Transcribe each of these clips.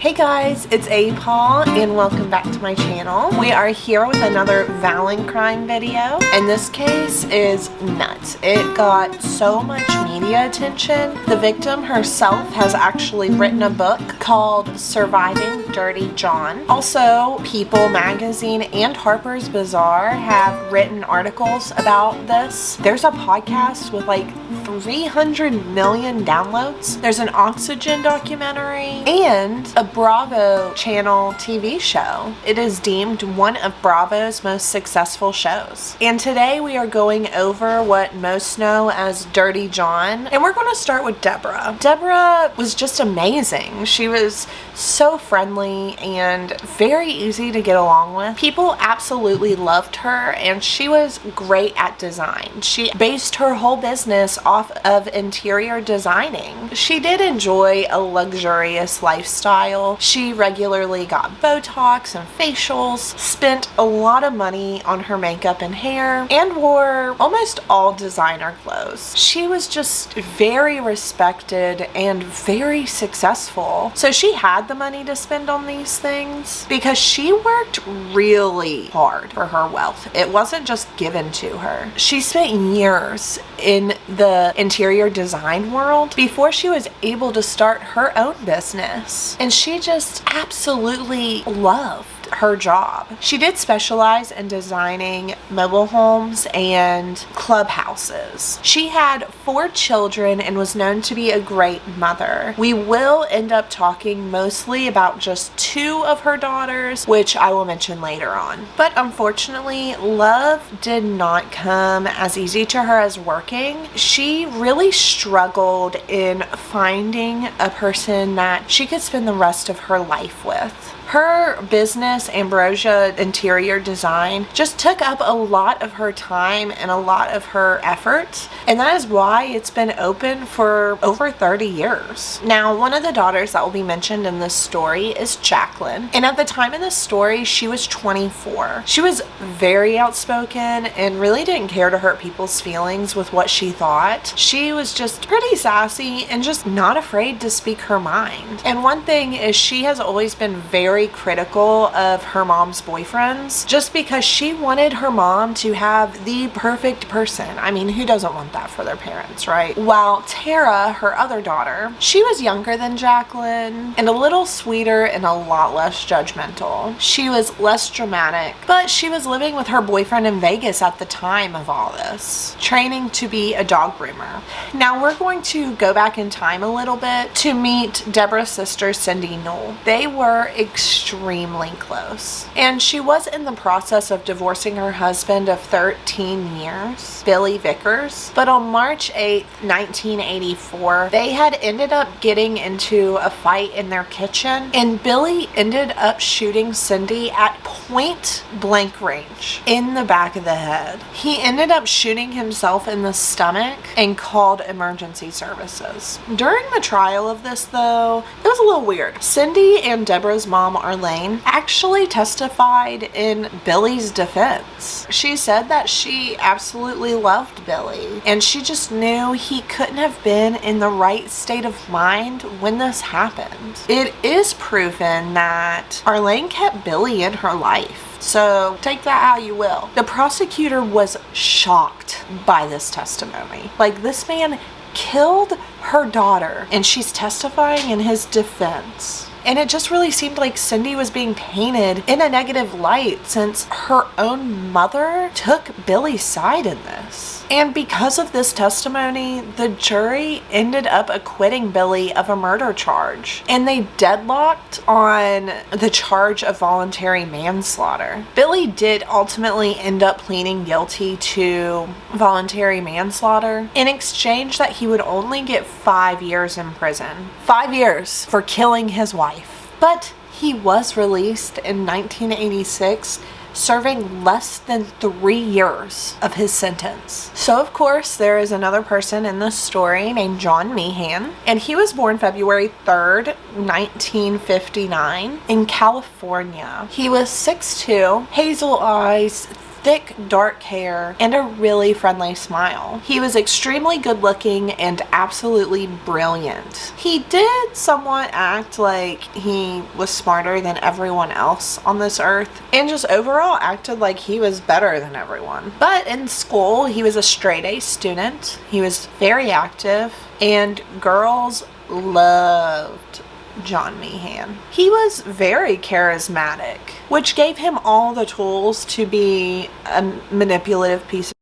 Hey guys, it's ayebeepee and welcome back to my channel. We are here with another Valencrime video, and this case is nuts. It got so much media attention. The victim herself has actually written a book called Surviving Dirty John. Also, People magazine and Harper's Bazaar have written articles about this. There's a podcast with like 300 million downloads. There's an Oxygen documentary and a Bravo channel TV show. It is deemed one of Bravo's most successful shows. And today we are going over what most know as Dirty John. And we're going to start with Debra. Debra was just amazing. She was so friendly and very easy to get along with. People absolutely loved her, and she was great at design. She based her whole business off of interior designing. She did enjoy a luxurious lifestyle. She regularly got Botox and facials, spent a lot of money on her makeup and hair, and wore almost all designer clothes. She was just very respected and very successful. So she had the money to spend on these things because she worked really hard for her wealth. It wasn't just given to her. She spent years in the interior design world before she was able to start her own business. And she just absolutely loved her job. She did specialize in designing mobile homes and clubhouses. She had 4 children and was known to be a great mother. We will end up talking mostly about just 2 of her daughters, which I will mention later on. But unfortunately, love did not come as easy to her as working. She really struggled in finding a person that she could spend the rest of her life with. Her business, Ambrosia Interior Design, just took up a lot of her time and a lot of her effort, and that is why it's been open for over 30 years. Now, one of the daughters that will be mentioned in this story is Jacqueline, and at the time of this story, she was 24. She was very outspoken and really didn't care to hurt people's feelings with what she thought. She was just pretty sassy and just not afraid to speak her mind. And one thing is, she has always been very critical of her mom's boyfriends just because she wanted her mom to have the perfect person. I mean, who doesn't want that for their parents, right? While Tara, her other daughter, she was younger than Jacqueline and a little sweeter and a lot less judgmental. She was less dramatic, but she was living with her boyfriend in Vegas at the time of all this, training to be a dog groomer. Now we're going to go back in time a little bit to meet Debra's sister, Cindy Knoll. They were extremely close, and she was in the process of divorcing her husband of 13 years, Billy Vickers. But on March 8th, 1984, they had ended up getting into a fight in their kitchen, and Billy ended up shooting Cindy at point blank range in the back of the head. He ended up shooting himself in the stomach and called emergency services. During the trial of this, though, it was a little weird. Cindy and Debra's mom, Arlene, actually testified in Billy's defense. She said that she absolutely loved Billy, and she just knew he couldn't have been in the right state of mind when this happened. It is proven that Arlene kept Billy in her life, so take that how you will. The prosecutor was shocked by this testimony. Like, this man killed her daughter, and she's testifying in his defense. And it just really seemed like Cindy was being painted in a negative light since her own mother took Billy's side in this. And because of this testimony, the jury ended up acquitting Billy of a murder charge, and they deadlocked on the charge of voluntary manslaughter. Billy did ultimately end up pleading guilty to voluntary manslaughter in exchange that he would only get 5 years in prison. 5 years for killing his wife. But he was released in 1986, serving less than 3 years of his sentence. So of course there is another person in this story named John Meehan, and he was born February 3rd, 1959 in California. He was 6'2", hazel eyes, thick dark hair, and a really friendly smile. He was extremely good looking and absolutely brilliant. He did somewhat act like he was smarter than everyone else on this earth, and just overall acted like he was better than everyone. But in school, he was a straight A student. He was very active, and girls loved John Meehan. He was very charismatic, which gave him all the tools to be a manipulative piece of.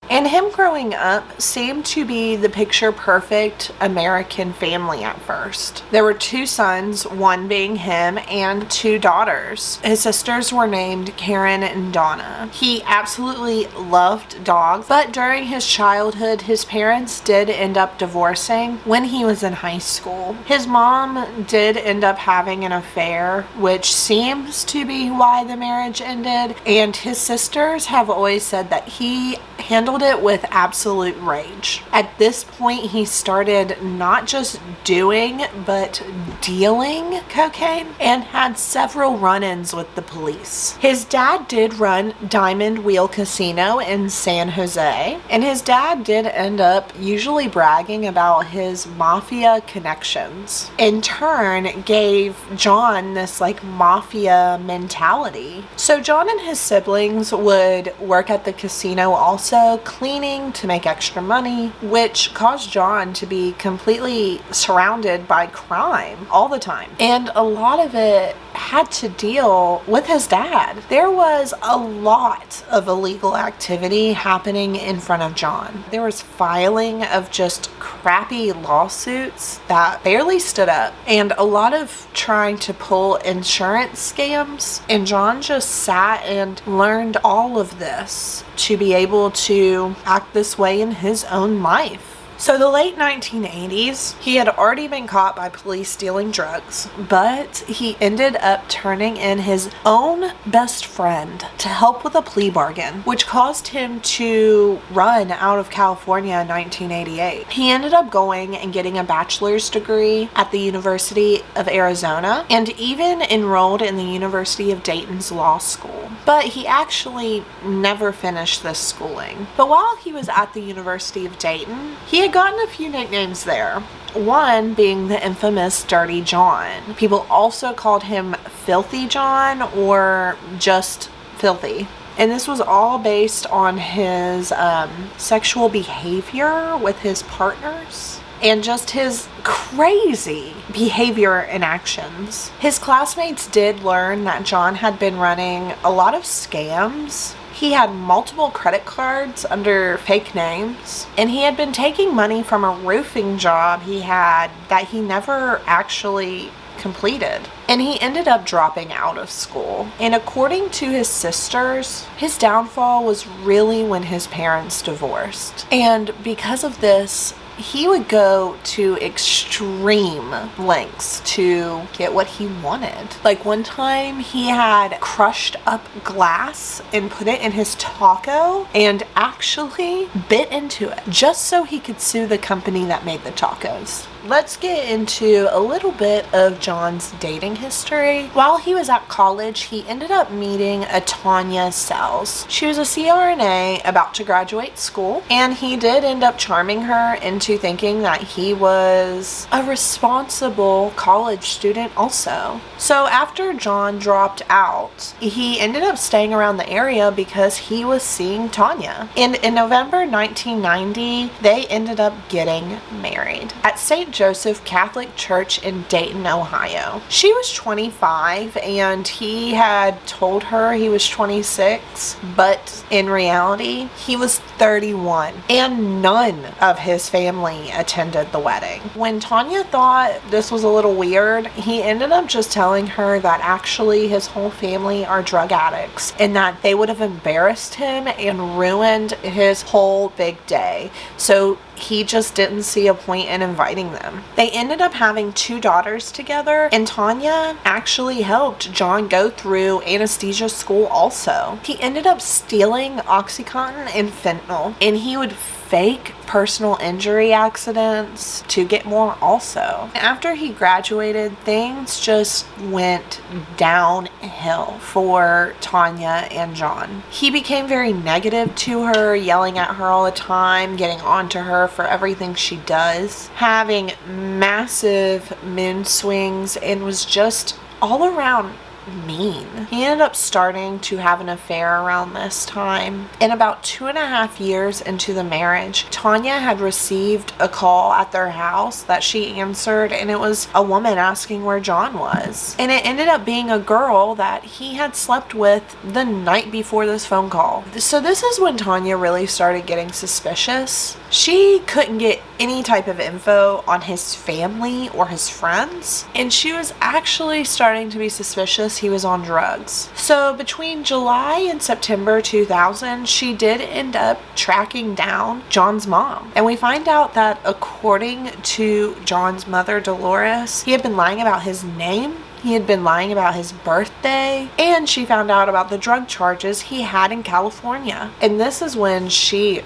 And him growing up seemed to be the picture-perfect American family at first. There were 2 sons, one being him, and 2 daughters. His sisters were named Karen and Donna. He absolutely loved dogs, but during his childhood, his parents did end up divorcing when he was in high school. His mom did end up having an affair, which seems to be why the marriage ended, and his sisters have always said that he handled it with absolute rage. At this point, he started not just doing, but dealing cocaine and had several run-ins with the police. His dad did run Diamond Wheel Casino in San Jose, and his dad did end up usually bragging about his mafia connections. In turn, gave John this like mafia mentality. So John and his siblings would work at the casino also, cleaning to make extra money, which caused John to be completely surrounded by crime all the time. And a lot of it had to deal with his dad. There was a lot of illegal activity happening in front of John. There was filing of just crappy lawsuits that barely stood up, and a lot of trying to pull insurance scams. And John just sat and learned all of this to be able to act this way in his own life. So the late 1980s, he had already been caught by police stealing drugs, but he ended up turning in his own best friend to help with a plea bargain, which caused him to run out of California in 1988. He ended up going and getting a bachelor's degree at the University of Arizona, and even enrolled in the University of Dayton's law school. But he actually never finished this schooling. But while he was at the University of Dayton, he had gotten a few nicknames there. One being the infamous Dirty John. People also called him Filthy John or just Filthy. And this was all based on his sexual behavior with his partners and just his crazy behavior and actions. His classmates did learn that John had been running a lot of scams. He had multiple credit cards under fake names, and he had been taking money from a roofing job he had that he never actually completed. And he ended up dropping out of school. And according to his sisters, his downfall was really when his parents divorced. And because of this, he would go to extreme lengths to get what he wanted. Like one time he had crushed up glass and put it in his taco and actually bit into it just so he could sue the company that made the tacos. Let's get into a little bit of John's dating history. While he was at college, he ended up meeting a Tanya Sells. She was a CRNA about to graduate school, and he did end up charming her into thinking that he was a responsible college student also. So after John dropped out, he ended up staying around the area because he was seeing Tanya. And in November 1990, they ended up getting married at St. Joseph Catholic Church in Dayton, Ohio. She was 25 and he had told her he was 26, but in reality, he was 31, and none of his family attended the wedding. When Tanya thought this was a little weird, he ended up just telling her that actually his whole family are drug addicts and that they would have embarrassed him and ruined his whole big day. So he just didn't see a point in inviting them. They ended up having 2 daughters together, and Tanya actually helped John go through anesthesia school also. He ended up stealing OxyContin and fentanyl, and he would fake personal injury accidents to get more also. After he graduated, things just went downhill for Tanya and John. He became very negative to her, yelling at her all the time, getting onto her for everything she does, having massive mood swings, and was just all around mean. He ended up starting to have an affair around this time. In about 2.5 years into the marriage, Tanya had received a call at their house that she answered, and it was a woman asking where John was. And it ended up being a girl that he had slept with the night before this phone call. So this is when Tanya really started getting suspicious. She couldn't get any type of info on his family or his friends, and she was actually starting to be suspicious he was on drugs. So between July and September 2000, she did end up tracking down John's mom. And we find out that according to John's mother, Dolores, he had been lying about his name, he had been lying about his birthday, and she found out about the drug charges he had in California. And this is when she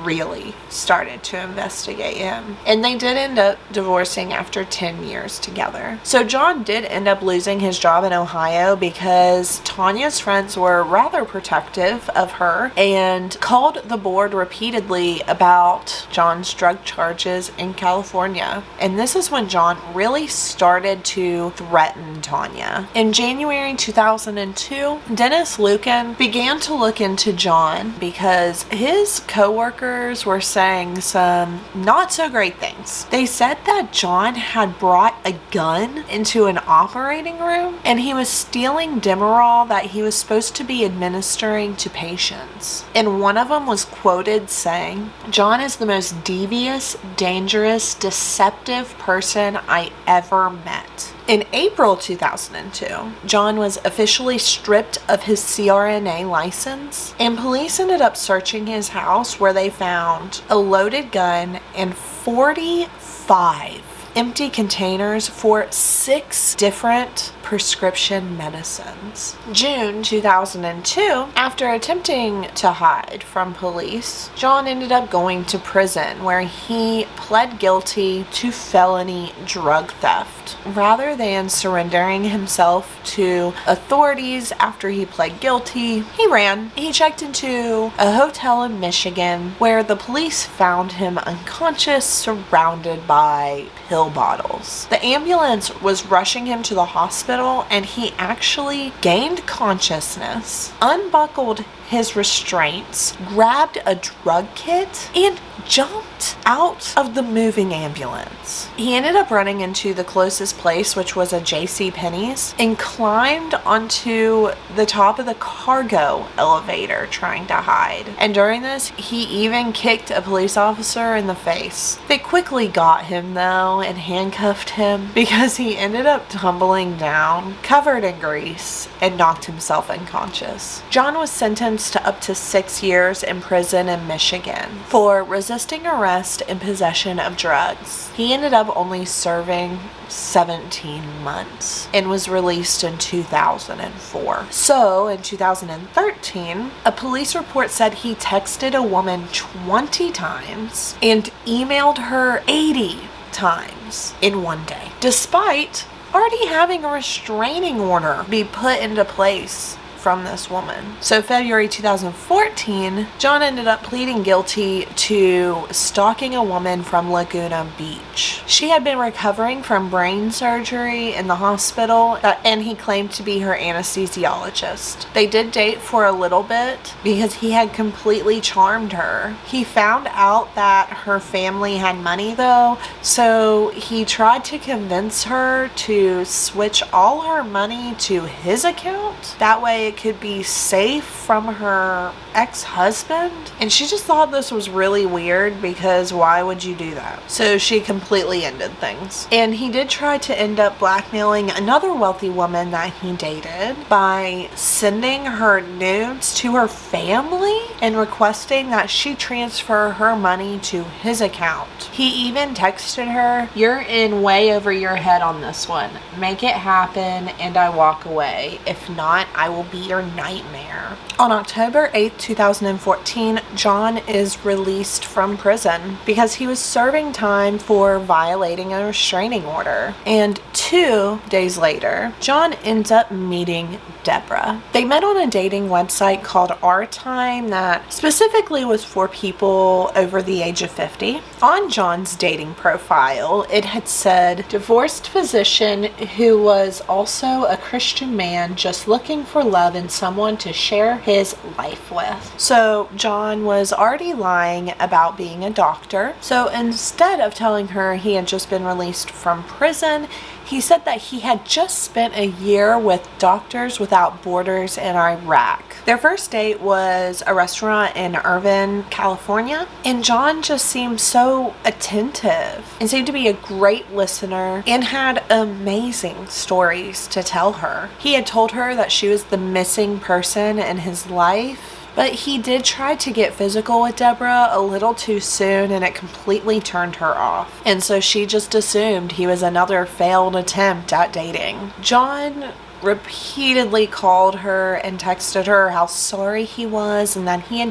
really started to investigate him. And they did end up divorcing after 10 years together. So John did end up losing his job in Ohio because Tanya's friends were rather protective of her and called the board repeatedly about John's drug charges in California. And this is when John really started to threaten Tanya. In January 2002, Dennis Lucan began to look into John because his coworkers were saying some not so great things. They said that John had brought a gun into an operating room and he was stealing Demerol that he was supposed to be administering to patients. And one of them was quoted saying, "John is the most devious, dangerous, deceptive person I ever met." In April 2002, John was officially stripped of his CRNA license, and police ended up searching his house where they found a loaded gun and 45 empty containers for 6 different prescription medicines. June 2002, after attempting to hide from police, John ended up going to prison where he pled guilty to felony drug theft. Rather than surrendering himself to authorities after he pled guilty, he ran. He checked into a hotel in Michigan where the police found him unconscious, surrounded by pill bottles. The ambulance was rushing him to the hospital, and he actually gained consciousness, unbuckled his restraints, grabbed a drug kit, and jumped out of the moving ambulance. He ended up running into the closest place, which was a JCPenney's, and climbed onto the top of the cargo elevator trying to hide. And during this, he even kicked a police officer in the face. They quickly got him though and handcuffed him because he ended up tumbling down, covered in grease, and knocked himself unconscious. John was sentenced to up to 6 years in prison in Michigan for resisting arrest and possession of drugs. He ended up only serving 17 months and was released in 2004. So in 2013, a police report said he texted a woman 20 times and emailed her 80 times in one day, despite already having a restraining order be put into place from this woman. So February 2014, John ended up pleading guilty to stalking a woman from Laguna Beach. She had been recovering from brain surgery in the hospital, and he claimed to be her anesthesiologist. They did date for a little bit because he had completely charmed her. He found out that her family had money though, so he tried to convince her to switch all her money to his account. That way it could be safe from her ex-husband, and she just thought this was really weird because why would you do that? So she completely ended things. And he did try to end up blackmailing another wealthy woman that he dated by sending her nudes to her family and requesting that she transfer her money to his account. He even texted her, "You're in way over your head on this one. Make it happen and I walk away. If not, I will be your nightmare. On October 8th, 2014, John is released from prison because he was serving time for violating a restraining order. And 2 days later, John ends up meeting Debra. They met on a dating website called Our Time that specifically was for people over the age of 50. On John's dating profile, it had said, divorced physician who was also a Christian man just looking for love and someone to share his life with. So John was already lying about being a doctor. So instead of telling her he had just been released from prison, he said that he had just spent a year with Doctors Without Borders in Iraq. Their first date was a restaurant in Irvine, California, and John just seemed so attentive and seemed to be a great listener and had amazing stories to tell her. He had told her that she was the missing person in his life, but he did try to get physical with Debra a little too soon, and it completely turned her off. And so she just assumed he was another failed attempt at dating. John repeatedly called her and texted her how sorry he was, and that he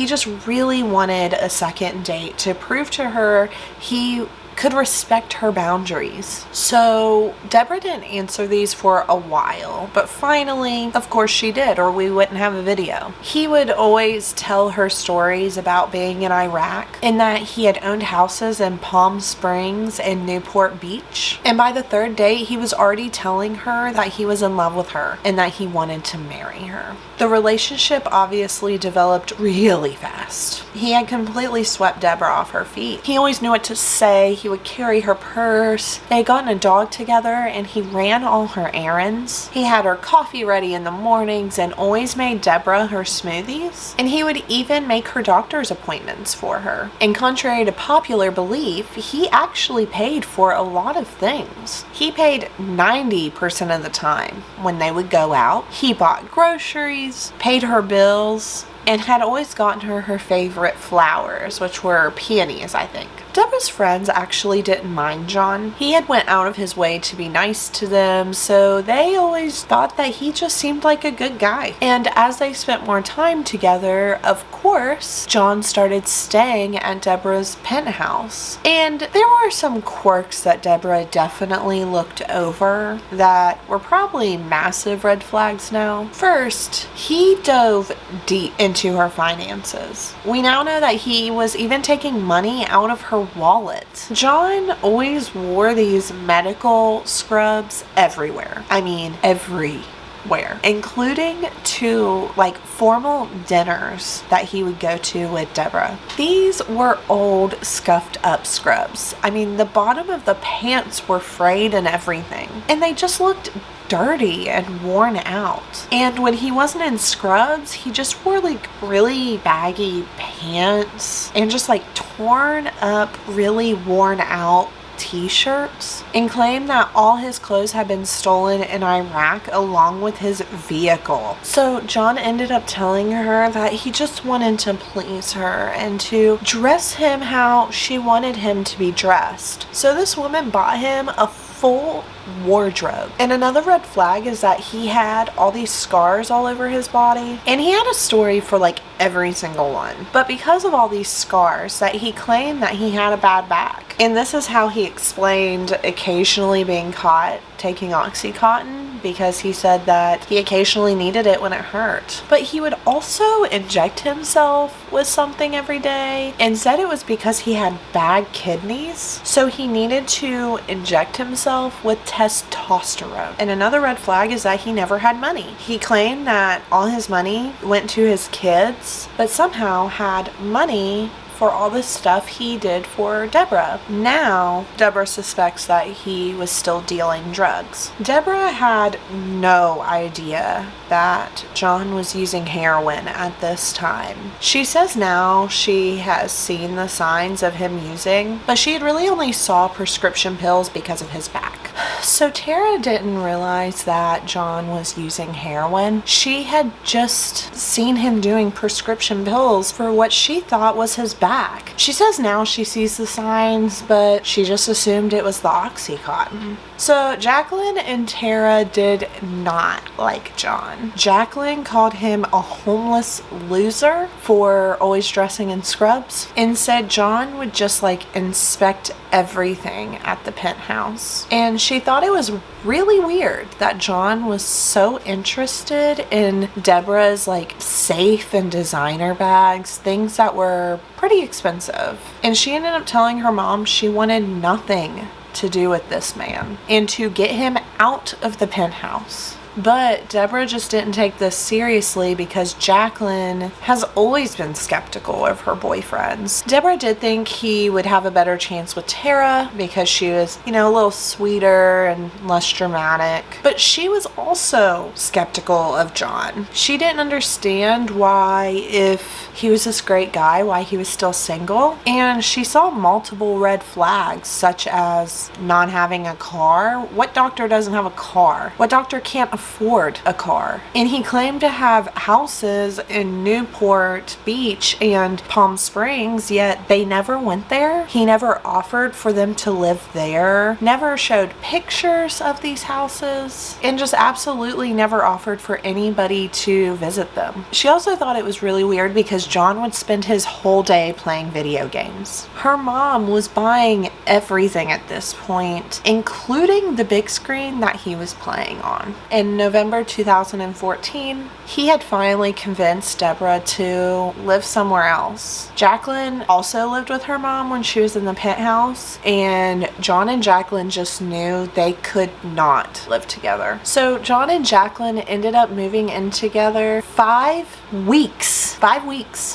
just really wanted a second date to prove to her he could respect her boundaries. So Debra didn't answer these for a while, but finally, of course she did, or we wouldn't have a video. He would always tell her stories about being in Iraq and that he had owned houses in Palm Springs and Newport Beach. And by the 3rd date, he was already telling her that he was in love with her and that he wanted to marry her. The relationship obviously developed really fast. He had completely swept Debra off her feet. He always knew what to say. He would carry her purse. They had gotten a dog together and he ran all her errands. He had her coffee ready in the mornings and always made Debra her smoothies. And he would even make her doctor's appointments for her. And contrary to popular belief, he actually paid for a lot of things. He paid 90% of the time when they would go out. He bought groceries, paid her bills, and had always gotten her favorite flowers, which were peonies, I think. Debra's friends actually didn't mind John. He had went out of his way to be nice to them, so they always thought that he just seemed like a good guy. And as they spent more time together, of course, John started staying at Debra's penthouse. And there were some quirks that Debra definitely looked over that were probably massive red flags now. First, he dove deep into her finances. We now know that he was even taking money out of her wallet. John always wore these medical scrubs everywhere. I mean, everywhere, including to like formal dinners that he would go to with Debra. These were old, scuffed up scrubs. I mean, the bottom of the pants were frayed and everything, and they just looked dirty and worn out. And when he wasn't in scrubs, he just wore like really baggy pants and just like torn up, really worn out t-shirts, and claimed that all his clothes had been stolen in Iraq along with his vehicle. So John ended up telling her that he just wanted to please her and to dress him how she wanted him to be dressed. So this woman bought him a full wardrobe. And another red flag is that he had all these scars all over his body, and he had a story for like every single one. But because of all these scars, that he claimed that he had a bad back. And this is how he explained occasionally being caught taking Oxycontin, because he said that he occasionally needed it when it hurt. But he would also inject himself with something every day and said it was because he had bad kidneys, so he needed to inject himself with testosterone. And another red flag is that he never had money. He claimed that all his money went to his kids, but somehow had money for all the stuff he did for Debra. Now, Debra suspects that he was still dealing drugs. Debra had no idea that John was using heroin at this time. She says now she has seen the signs of him using, but she had really only saw prescription pills because of his back. So Tara didn't realize that John was using heroin. She had just seen him doing prescription pills for what she thought was his back. She says now she sees the signs, but she just assumed it was the Oxycontin. So Jacqueline and Tara did not like John. Jacqueline called him a homeless loser for always dressing in scrubs and said John would just like inspect everything at the penthouse. And she thought it was really weird that John was so interested in Debra's like safe and designer bags, things that were pretty expensive. And she ended up telling her mom she wanted nothing to do with this man and to get him out of the penthouse. But Debra just didn't take this seriously because Jacqueline has always been skeptical of her boyfriends. Debra did think he would have a better chance with Tara because she was, you know, a little sweeter and less dramatic. But she was also skeptical of John. She didn't understand why, if he was this great guy, why he was still single. And she saw multiple red flags, such as not having a car. What doctor doesn't have a car? What doctor can't afford a car? And he claimed to have houses in Newport Beach and Palm Springs, yet they never went there. He never offered for them to live there, never showed pictures of these houses, and just absolutely never offered for anybody to visit them. She also thought it was really weird because John would spend his whole day playing video games. Her mom was buying everything at this point, including the big screen that he was playing on. In November 2014, he had finally convinced Debra to live somewhere else. Jacqueline also lived with her mom when she was in the penthouse, and John and Jacqueline just knew they could not live together. So John and Jacqueline ended up moving in together 5 weeks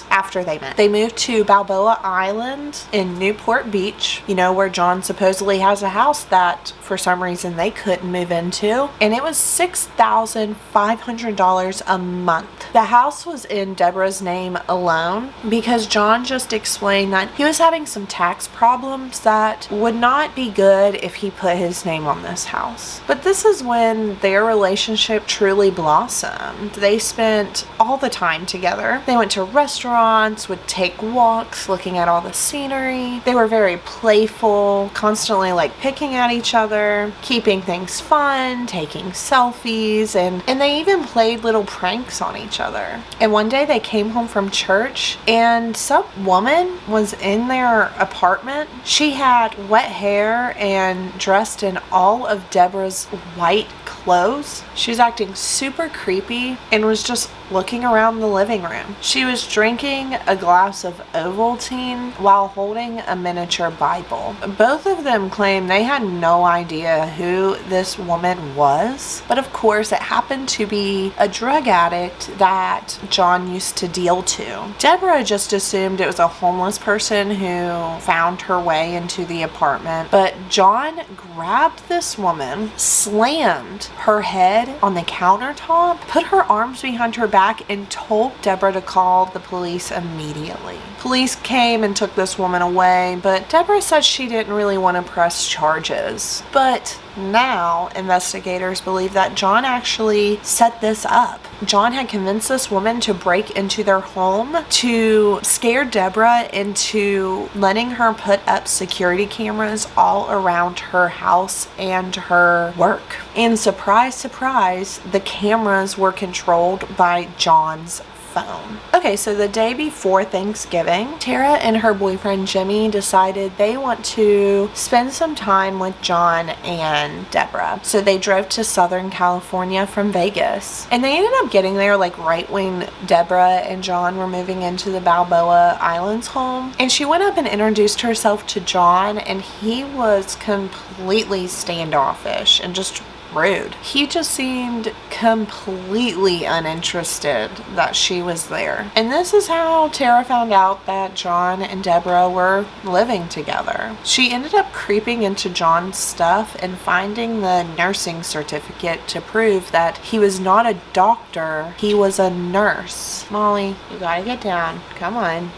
after they met. They moved to Balboa Island in Newport Beach, you know, where John supposedly has a house that for some reason they couldn't move into, and it was $6,500 a month. The house was in Debra's name alone because John just explained that he was having some tax problems that would not be good if he put his name on this house. But this is when their relationship truly blossomed. They spent all the time together. They went to restaurants, would take walks, looking at all the scenery. They were very playful, constantly like picking at each other, keeping things fun, taking selfies, and they even played little pranks on each other. And one day they came home from church and some woman was in their apartment. She had wet hair and dressed in all of Debra's white clothes. She was acting super creepy and was just looking around the living room. She was drinking a glass of Ovaltine while holding a miniature Bible. Both of them claim they had no idea who this woman was, but of course it happened to be a drug addict that John used to deal to. Debra just assumed it was a homeless person who found her way into the apartment, but John grabbed this woman, slammed her head on the countertop, put her arms behind her back, and told Debra to call the police immediately. Police came and took this woman away, but Debra said she didn't really want to press charges. But now investigators believe that John actually set this up. John had convinced this woman to break into their home to scare Debra into letting her put up security cameras all around her house and her work. And surprise, surprise, the cameras were controlled by John's phone. Okay, so the day before Thanksgiving, Tara and her boyfriend Jimmy decided they want to spend some time with John and Debra. So they drove to Southern California from Vegas. And they ended up getting there like right when Debra and John were moving into the Balboa Islands home. And she went up and introduced herself to John, and he was completely standoffish and just rude. He just seemed completely uninterested that she was there. And this is how Tara found out that John and Debra were living together. She ended up creeping into John's stuff and finding the nursing certificate to prove that he was not a doctor, he was a nurse. Molly, you gotta get down. Come on.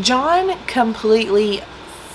John completely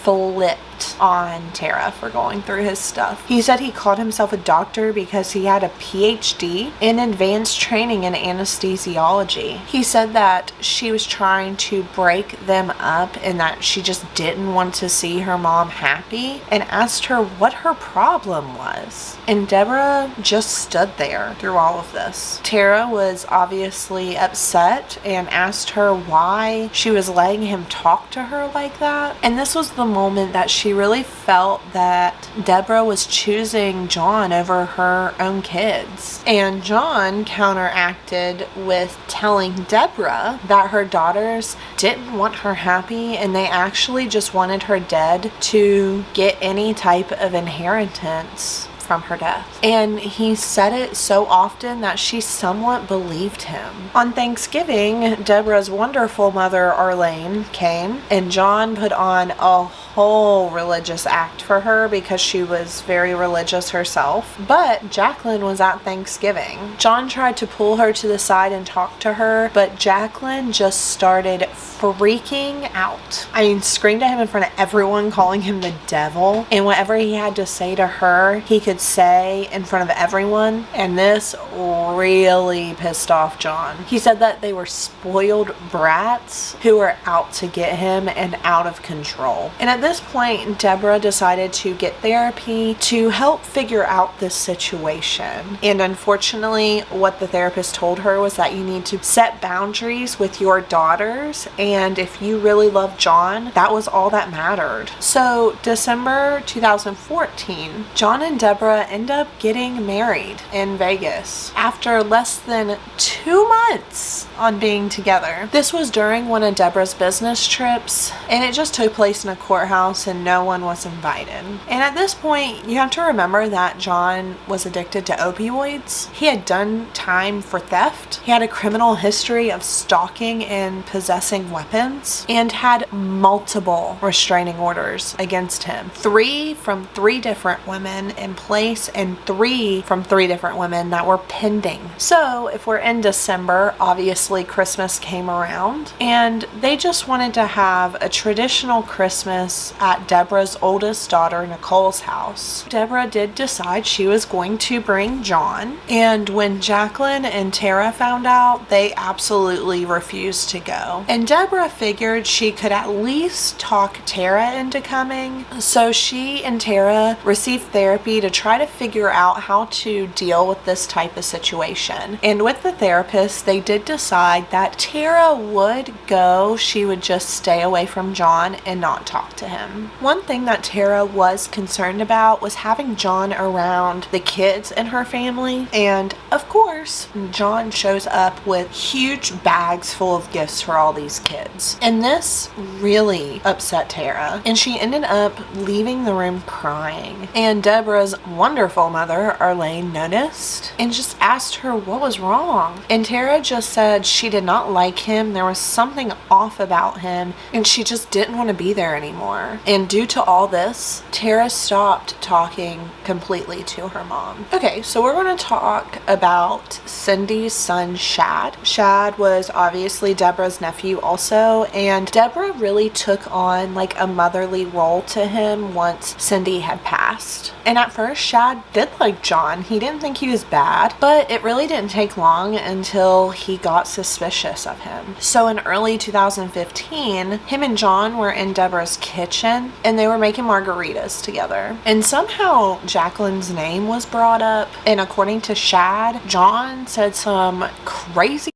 flipped ripped on Tara for going through his stuff. He said he called himself a doctor because he had a PhD in advanced training in anesthesiology. He said that she was trying to break them up and that she just didn't want to see her mom happy, and asked her what her problem was. And Debra just stood there through all of this. Tara was obviously upset and asked her why she was letting him talk to her like that. And this was the moment that she really felt that Debra was choosing John over her own kids. And John counteracted with telling Debra that her daughters didn't want her happy and they actually just wanted her dead to get any type of inheritance from her death. And he said it so often that she somewhat believed him. On Thanksgiving, Debra's wonderful mother Arlene came, and John put on a whole religious act for her because she was very religious herself. But Jacqueline was at Thanksgiving. John tried to pull her to the side and talk to her, but Jacqueline just started freaking out. I mean, screamed at him in front of everyone, calling him the devil, and whatever he had to say to her, he could say in front of everyone, and this really pissed off John. He said that they were spoiled brats who were out to get him and out of control. And at this point, Debra decided to get therapy to help figure out this situation. And unfortunately, what the therapist told her was that you need to set boundaries with your daughters, and if you really love John, that was all that mattered. So December 2014, John and Debra end up getting married in Vegas after less than 2 months on being together. This was during one of Debra's business trips, and it just took place in a courthouse and no one was invited. And at this point, you have to remember that John was addicted to opioids. He had done time for theft. He had a criminal history of stalking and possessing weapons, and had multiple restraining orders against him. 3 from 3 different women in place, and 3 from 3 different women that were pending. So if we're in December, obviously Christmas came around, and they just wanted to have a traditional Christmas at Debra's oldest daughter Nicole's house. Debra did decide she was going to bring John, and when Jacqueline and Tara found out, they absolutely refused to go. And Debra figured she could at least talk Tara into coming, so she and Tara received therapy to try to figure out how to deal with this type of situation. And with the therapist, they did decide that Tara would go, she would just stay away from John and not talk to him. One thing that Tara was concerned about was having John around the kids in her family, and of course John shows up with huge bags full of gifts for all these kids, and this really upset Tara, and she ended up leaving the room crying. And Debra's wonderful mother Arlene noticed and just asked her what was wrong, and Tara just said she did not like him, there was something off about him, and she just didn't want to be there anymore. And due to all this, Tara stopped talking completely to her mom. Okay, so we're going to talk about Cindy's son Shad. Shad was obviously Debra's nephew also, and Debra really took on like a motherly role to him once Cindy had passed. And at first Shad did like John. He didn't think he was bad, but it really didn't take long until he got suspicious of him. So in early 2015, him and John were in Debra's kitchen and they were making margaritas together. And somehow Jacqueline's name was brought up, and according to Shad, John said some crazy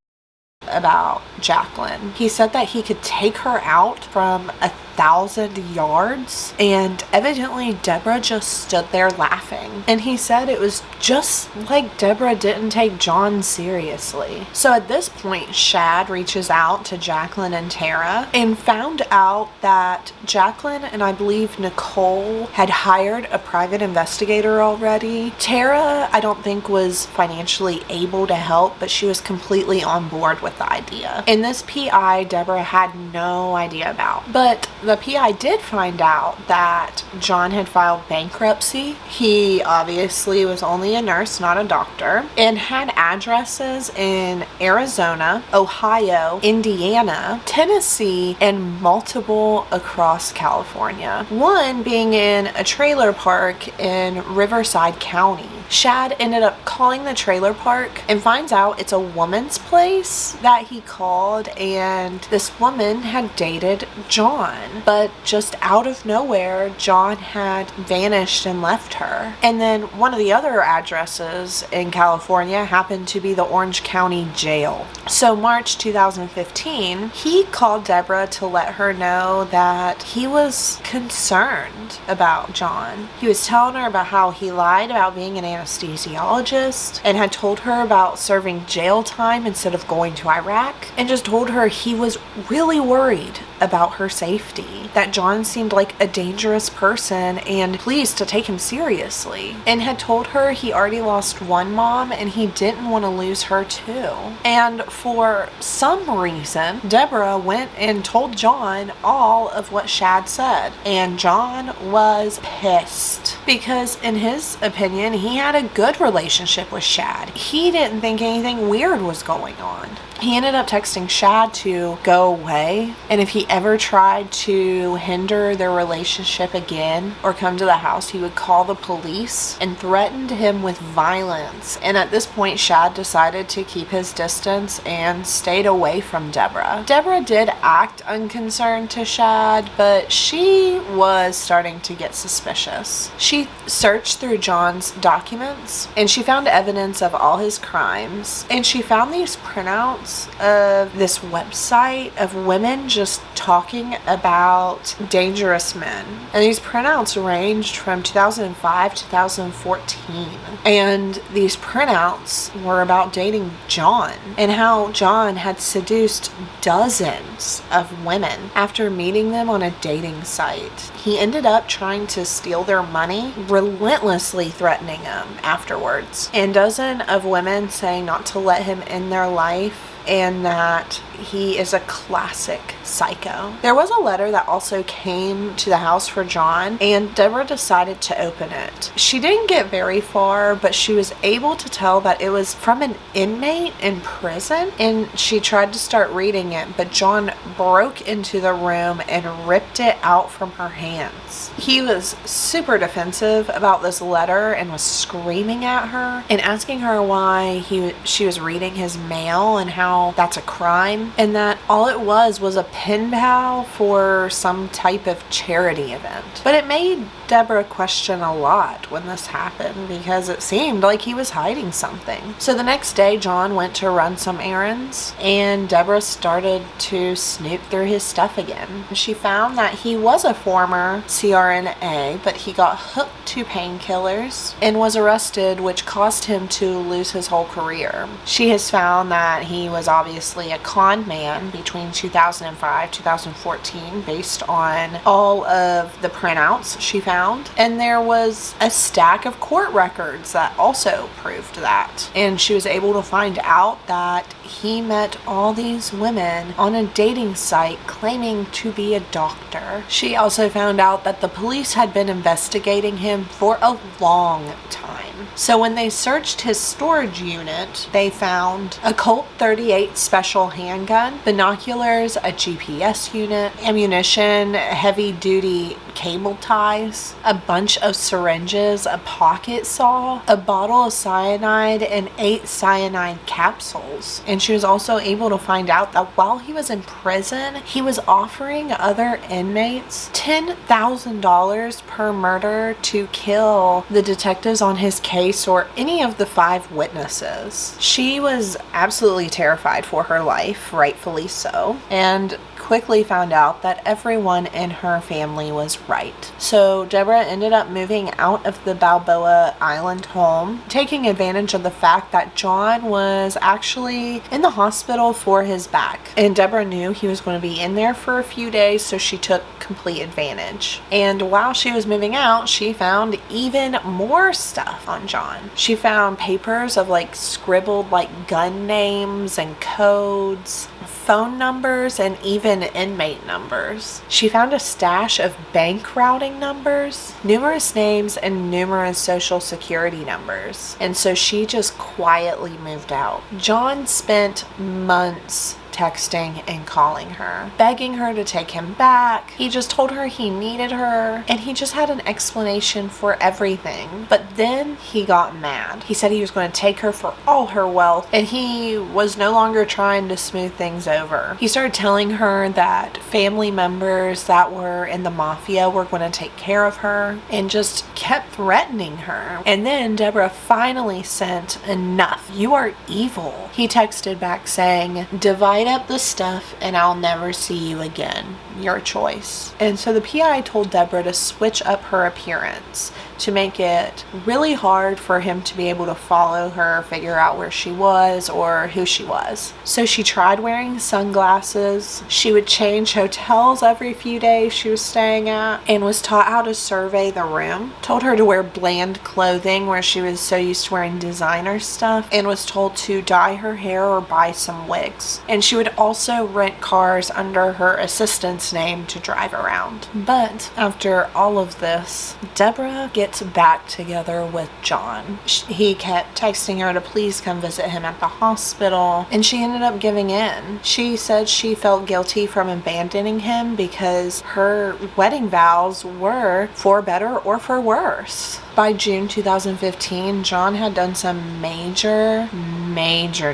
about Jacqueline. He said that he could take her out from 1,000 yards, and evidently Debra just stood there laughing. And he said it was just like Debra didn't take John seriously. So at this point, Shad reaches out to Jacqueline and Tara and found out that Jacqueline and I believe Nicole had hired a private investigator already. Tara, I don't think, was financially able to help, but she was completely on board with the idea. And this PI, Debra had no idea about. But the PI did find out that John had filed bankruptcy. He obviously was only a nurse, not a doctor, and had addresses in Arizona, Ohio, Indiana, Tennessee, and multiple across California. One being in a trailer park in Riverside County. Shad ended up calling the trailer park and finds out it's a woman's place that he called, and this woman had dated John, but just out of nowhere John had vanished and left her. And then one of the other addresses in California happened to be the Orange County Jail. So March 2015, he called Debra to let her know that he was concerned about John. He was telling her about how he lied about being an anesthesiologist and had told her about serving jail time instead of going to Iraq, and just told her he was really worried about her safety, that John seemed like a dangerous person and pleased to take him seriously, and had told her he already lost one mom and he didn't want to lose her too. And for some reason, Debra went and told John all of what Shad said, and John was pissed because in his opinion he had a good relationship with Shad. He didn't think anything weird was going on. He ended up texting Shad to go away, and if he ever tried to hinder their relationship again or come to the house, he would call the police, and threatened him with violence. And at this point, Shad decided to keep his distance and stayed away from Debra. Debra did act unconcerned to Shad, but she was starting to get suspicious. She searched through John's documents and she found evidence of all his crimes, and she found these printouts of this website of women just talking about dangerous men. And these printouts ranged from 2005 to 2014. And these printouts were about dating John and how John had seduced dozens of women after meeting them on a dating site. He ended up trying to steal their money, relentlessly threatening them afterwards. And dozens of women saying not to let him in their life, and that he is a classic psycho. There was a letter that also came to the house for John, and Debra decided to open it. She didn't get very far, but she was able to tell that it was from an inmate in prison, and she tried to start reading it, but John broke into the room and ripped it out from her hands. He was super defensive about this letter and was screaming at her and asking her why she was reading his mail and how that's a crime, and that all it was a pen pal for some type of charity event. But it made Debra question a lot when this happened, because it seemed like he was hiding something. So the next day, John went to run some errands, and Debra started to snoop through his stuff again. She found that he was a former CRNA, but he got hooked to painkillers and was arrested, which caused him to lose his whole career. She has found that he was obviously a con man between 2005 2014 based on all of the printouts she found, and there was a stack of court records that also proved that. And she was able to find out that he met all these women on a dating site claiming to be a doctor. She also found out that the police had been investigating him for a long time. So when they searched his storage unit, they found a Colt 38 special handgun, binoculars, a GPS unit, ammunition, heavy-duty cable ties, a bunch of syringes, a pocket saw, a bottle of cyanide, and 8 cyanide capsules. And she was also able to find out that while he was in prison, he was offering other inmates $10,000 per murder to kill the detectives on his case or any of the 5 witnesses. She was absolutely terrified for her life, rightfully so, and quickly found out that everyone in her family was right. So Debra ended up moving out of the Balboa Island home, taking advantage of the fact that John was actually in the hospital for his back. And Debra knew he was going to be in there for a few days, so she took complete advantage. And while she was moving out, she found even more stuff on John. She found papers of scribbled gun names and codes, phone numbers, and even inmate numbers. She found a stash of bank routing numbers, numerous names, and numerous social security numbers. And so she just quietly moved out. John spent months texting and calling her, begging her to take him back. He just told her he needed her, and he just had an explanation for everything. But then he got mad. He said he was going to take her for all her wealth, and he was no longer trying to smooth things over. He started telling her that family members that were in the mafia were going to take care of her, and just kept threatening her. And then Debra finally sent, "Enough. You are evil." He texted back saying, "Divide up the stuff and I'll never see you again. Your choice." And so the PI told Debra to switch up her appearance to make it really hard for him to be able to follow her, figure out where she was or who she was. So she tried wearing sunglasses. She would change hotels every few days she was staying at, and was taught how to survey the room. Told her to wear bland clothing where she was so used to wearing designer stuff, and was told to dye her hair or buy some wigs. And she would also rent cars under her assistant's name to drive around. But after all of this, Debra gets back together with John. He kept texting her to please come visit him at the hospital, and she ended up giving in. She said she felt guilty from abandoning him because her wedding vows were for better or for worse. By June 2015, John had done some major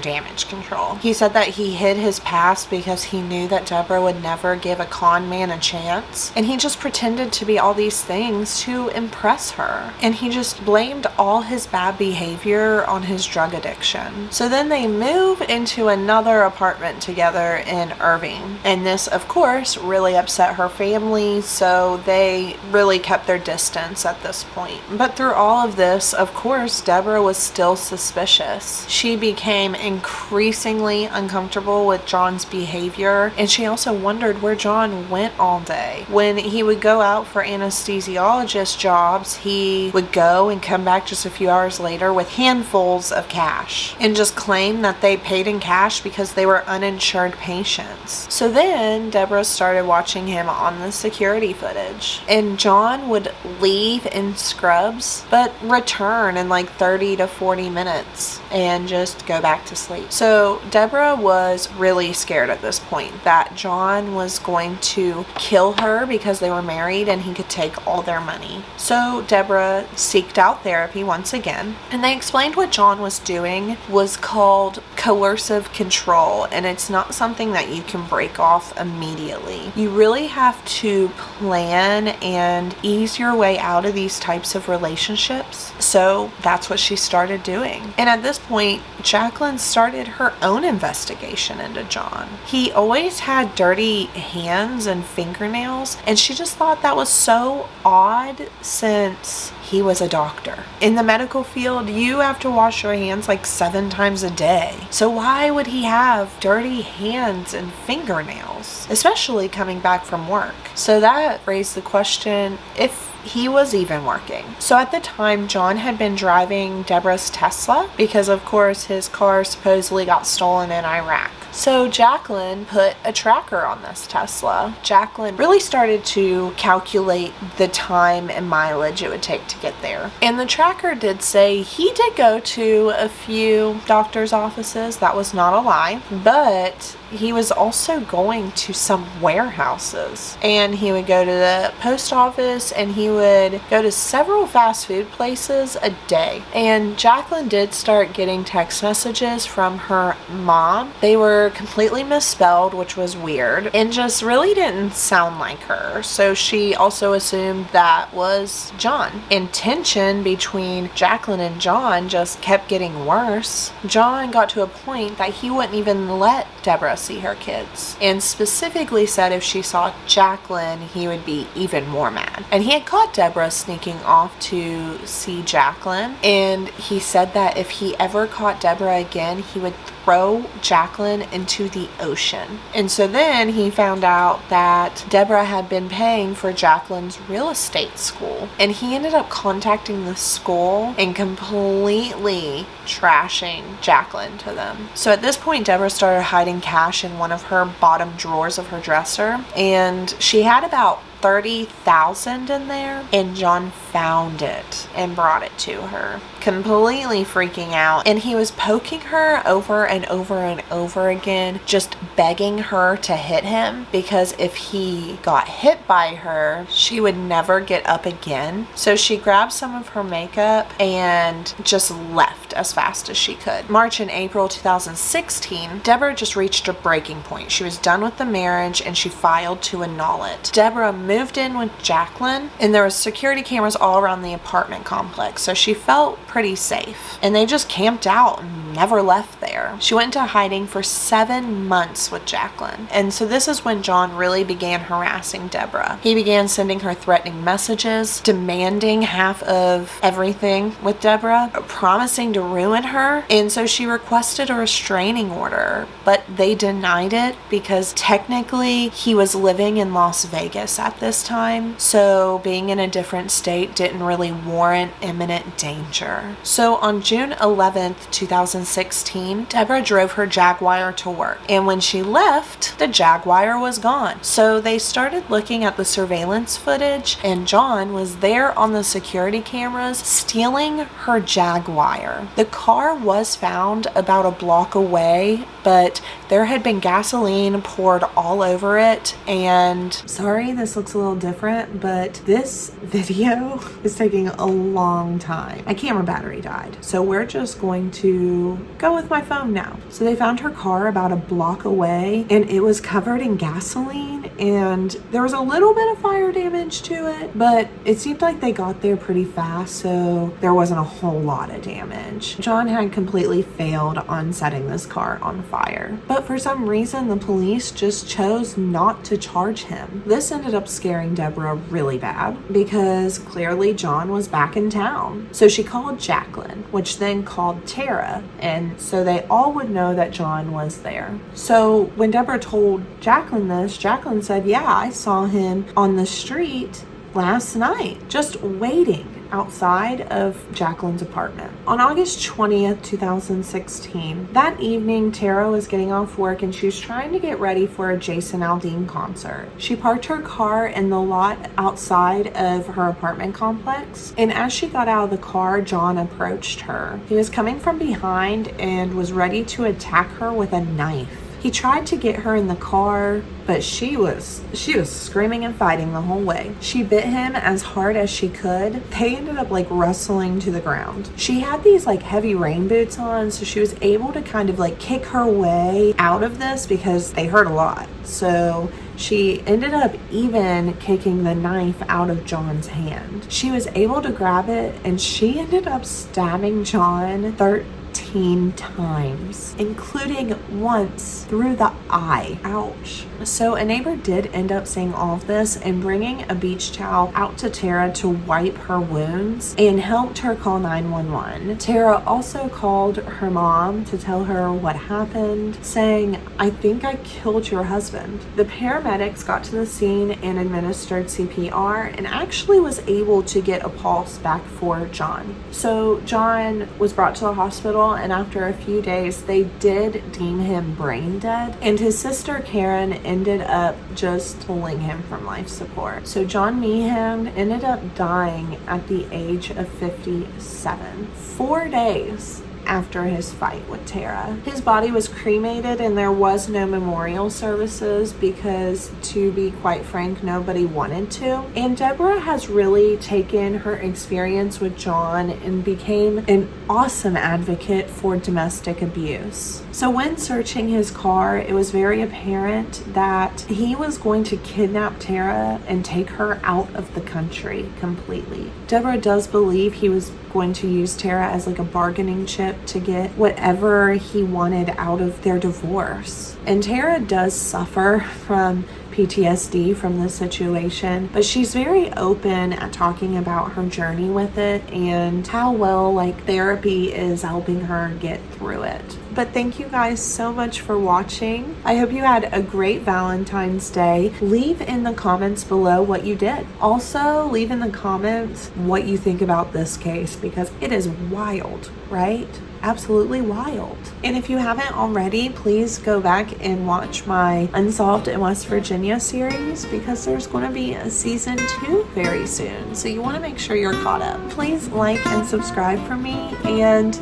damage control. He said that he hid his past because he knew that Debra would never give a con man a chance, and he just pretended to be all these things to impress her. And he just blamed all his bad behavior on his drug addiction. So then they move into another apartment together in Irving, and this of course really upset her family, so they really kept their distance at this point. But through all of this, of course, Debra was still suspicious. She became increasingly uncomfortable with John's behavior, and she also wondered where John went all day. When he would go out for anesthesiologist jobs, he would go and come back just a few hours later with handfuls of cash, and just claim that they paid in cash because they were uninsured patients. So then Debra started watching him on the security footage, and John would leave in scrubs but return in like 30 to 40 minutes and just go back to sleep. So Debra was really scared at this point that John was going to kill her because they were married and he could take all their money. So Debra seeked out therapy once again, and they explained what John was doing was called coercive control, and it's not something that you can break off immediately. You really have to plan and ease your way out of these types of relationships. So that's what she started doing. And at this point, Jacqueline started her own investigation into John. He always had dirty hands and fingernails, and she just thought that was so odd since he was a doctor. In the medical field, you have to wash your hands like 7 times a day. So why would he have dirty hands and fingernails, especially coming back from work? So that raised the question if he was even working. So at the time, John had been driving Debra's Tesla because of course his car supposedly got stolen in Iraq. So Jacqueline put a tracker on this Tesla. Jacqueline really started to calculate the time and mileage it would take to get there. And the tracker did say he did go to a few doctor's offices. That was not a lie. But he was also going to some warehouses. And he would go to the post office, and he would go to several fast food places a day. And Jacqueline did start getting text messages from her mom. They were completely misspelled, which was weird, and just really didn't sound like her. So she also assumed that was John. And tension between Jacqueline and John just kept getting worse. John got to a point that he wouldn't even let Debra see her kids, and specifically said if she saw Jacqueline, he would be even more mad. And he had caught Debra sneaking off to see Jacqueline, and he said that if he ever caught Debra again, he would throw Jacqueline into the ocean. And so then he found out that Debra had been paying for Jacqueline's real estate school. And he ended up contacting the school and completely trashing Jacqueline to them. So at this point, Debra started hiding cash in one of her bottom drawers of her dresser. And she had about $30,000 in there, and John found it and brought it to her, completely freaking out. And he was poking her over and over and over again, just begging her to hit him, because if he got hit by her, she would never get up again. So she grabbed some of her makeup and just left as fast as she could. March and April 2016, Debra just reached a breaking point. She was done with the marriage and she filed to annul it. Debra moved in with Jacqueline, and there was security cameras all around the apartment complex, so she felt pretty safe. And they just camped out and never left there. She went into hiding for 7 months with Jacqueline. And so this is when John really began harassing Debra. He began sending her threatening messages, demanding half of everything with Debra, promising to ruin her. And so she requested a restraining order, but they denied it because technically he was living in Las Vegas at this time. So being in a different state didn't really warrant imminent danger. So on June 11th, 2016, Debra drove her Jaguar to work. And when she left, the Jaguar was gone. So they started looking at the surveillance footage, and John was there on the security cameras stealing her Jaguar. The car was found about a block away, but there had been gasoline poured all over it. And sorry, this looks a little different, but this video is taking a long time. My camera battery died, so we're just going to go with my phone now. So they found her car about a block away, and it was covered in gasoline, and there was a little bit of fire damage to it, but it seemed like they got there pretty fast, so there wasn't a whole lot of damage. John had completely failed on setting this car on fire, but for some reason the police just chose not to charge him. This ended up scaring Debra really bad because clearly John was back in town. So she called Jacqueline, which then called Tara, and so they all would know that John was there. So when Debra told Jacqueline this, Jacqueline said, yeah, I saw him on the street last night, just waiting outside of Jacqueline's apartment. On August 20th, 2016, that evening, Tara was getting off work and she was trying to get ready for a Jason Aldean concert. She parked her car in the lot outside of her apartment complex, and as she got out of the car, John approached her. He was coming from behind and was ready to attack her with a knife. He tried to get her in the car, but she was screaming and fighting the whole way. She bit him as hard as she could. They ended up wrestling to the ground. She had these heavy rain boots on, so she was able to kind of kick her way out of this because they hurt a lot. So she ended up even kicking the knife out of John's hand. She was able to grab it, and she ended up stabbing John 13 times, including once through the eye. Ouch. So a neighbor did end up seeing all of this and bringing a beach towel out to Tara to wipe her wounds and helped her call 911. Tara also called her mom to tell her what happened, saying, I think I killed your husband. The paramedics got to the scene and administered CPR and actually was able to get a pulse back for John. So John was brought to the hospital, and after a few days they did deem him brain dead, and his sister Karen ended up just pulling him from life support. So John Meehan ended up dying at the age of 57, 4 days after his fight with Tara. His body was cremated and there was no memorial services because, to be quite frank, nobody wanted to. And Debra has really taken her experience with John and became an awesome advocate for domestic abuse. So when searching his car, it was very apparent that he was going to kidnap Tara and take her out of the country completely. Debra does believe he was going to use Tara as a bargaining chip to get whatever he wanted out of their divorce. And Tara does suffer from PTSD from this situation, but she's very open at talking about her journey with it and how well therapy is helping her get through it. But thank you guys so much for watching. I hope you had a great Valentine's Day. Leave in the comments below what you did. Also, leave in the comments what you think about this case, because it is wild, right? Absolutely wild. And if you haven't already, please go back and watch my Unsolved in West Virginia series, because there's going to be a season 2 very soon. So you want to make sure you're caught up. Please like and subscribe for me, and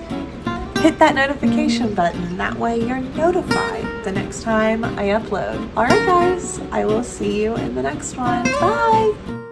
hit that notification button. That way you're notified the next time I upload. Alright guys, I will see you in the next one. Bye!